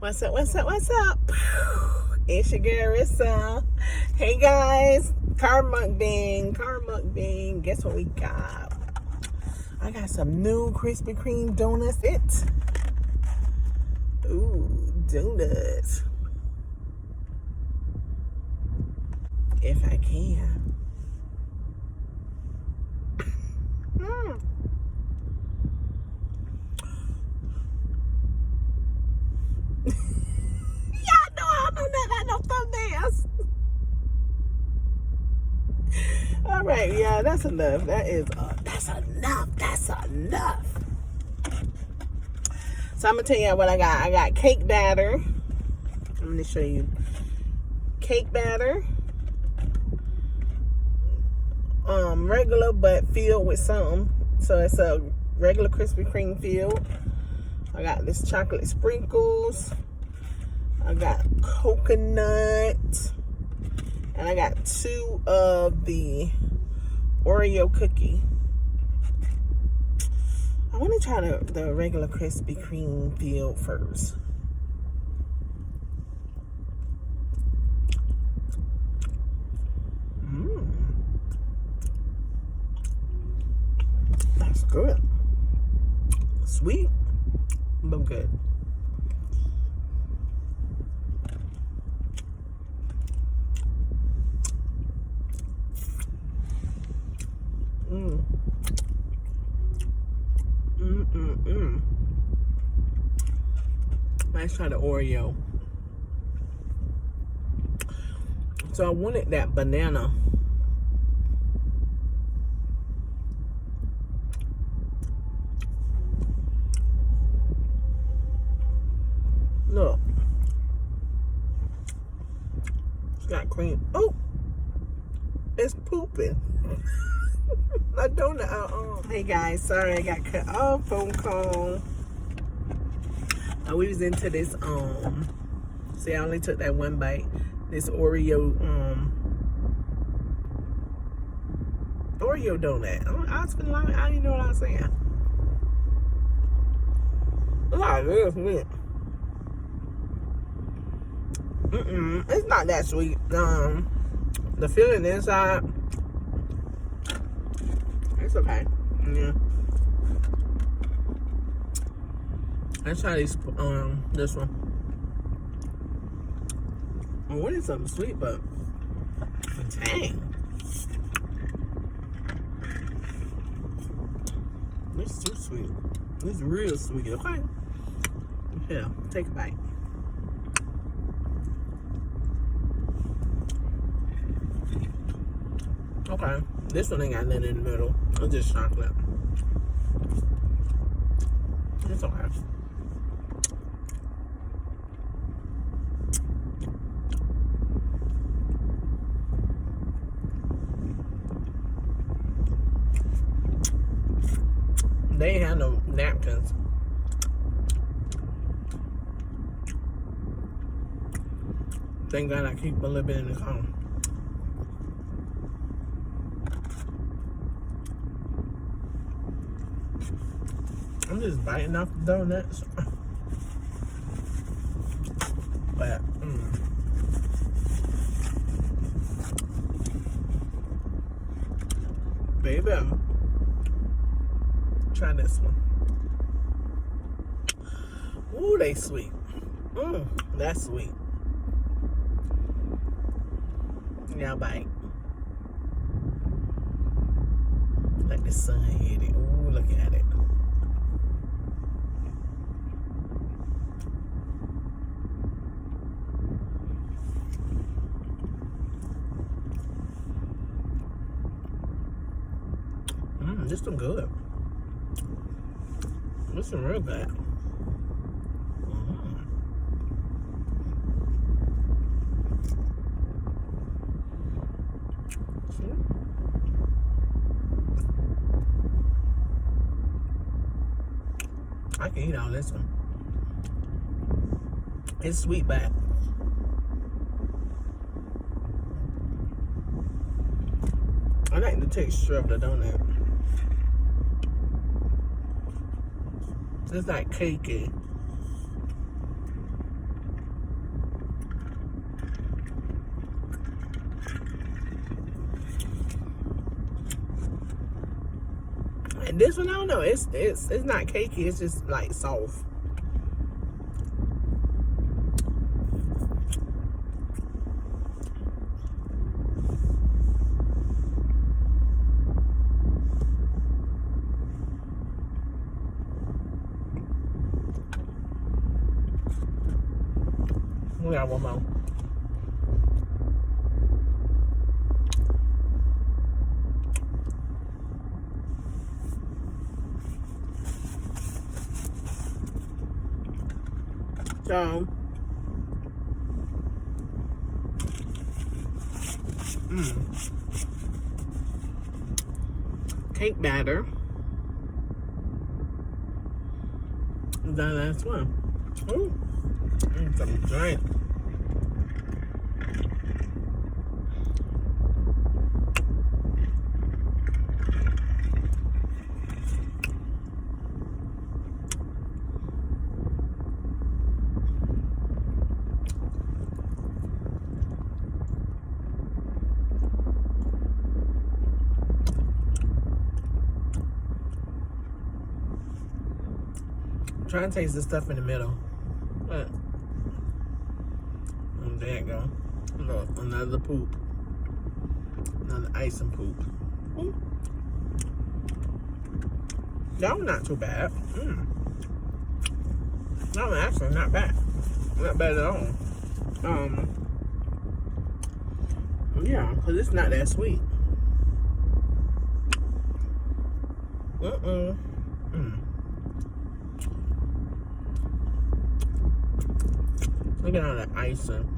What's up, what's up, what's up? It's your girl, Rissa. Hey, guys. Car mukbang. Guess what we got? I got some new Krispy Kreme donuts. Ooh, donuts. If I can. All right, yeah, that's enough. That's enough. So I'm gonna tell you what I got. I got cake batter. I'm gonna show you cake batter. Regular but filled with something. So it's a regular Krispy Kreme filled. I got this chocolate sprinkles. I got coconut. And I got 2 of the Oreo cookie. I want to try the regular Krispy Kreme filled first. That's good. Sweet, but good. Let's try the Oreo. So I wanted that banana. Look. It's got cream. Oh! It's pooping. I don't know. Hey guys, sorry I got cut off. Phone call. We was into this see, I only took that one bite. This Oreo donut. I was feeling like I didn't know what I was saying. Look at this. It's not that sweet. The filling inside, it's okay. Yeah. Let's try this one. I wanted something sweet, but dang. It's too sweet. It's real sweet, okay? Yeah, take a bite. Okay, this one ain't got nothing in the middle. It's just chocolate. It's okay. They ain't have no napkins. Thank God I keep a little bit in the car. I'm just biting off the donuts. But, baby, try this one. Ooh, they sweet. That's sweet. Now bite. Like the sun hit it. Ooh, look at it. This one good. This one real good. I can eat all this one. It's sweet, but I like the texture of the donut. It's like cakey. This one, I don't know. It's not cakey. It's just like soft. We got one more. So, cake batter. The last one. Ooh, some drink. Try to taste the stuff in the middle. But, there you go. Look, another poop. Another icing poop. That was not too bad. That was actually not bad. Not bad at all. Yeah, because it's not that sweet. Look at all that icing.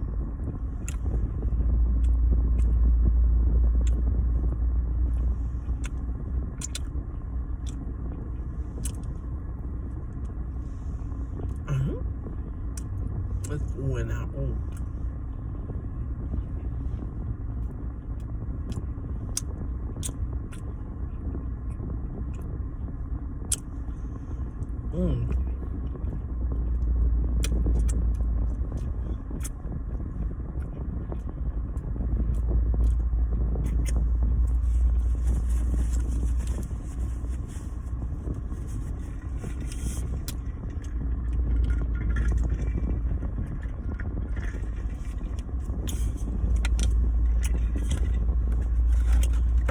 Let's go in now.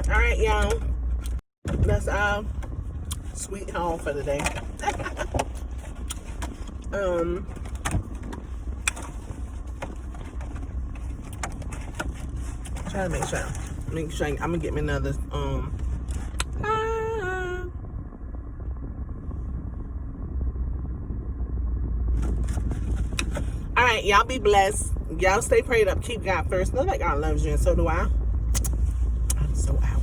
All right, y'all. That's our sweet haul for the day. Try to make sure I'm gonna get me another all right, y'all be blessed. Y'all stay prayed up. Keep God first. Know that God loves you, and so do I. I'm so out.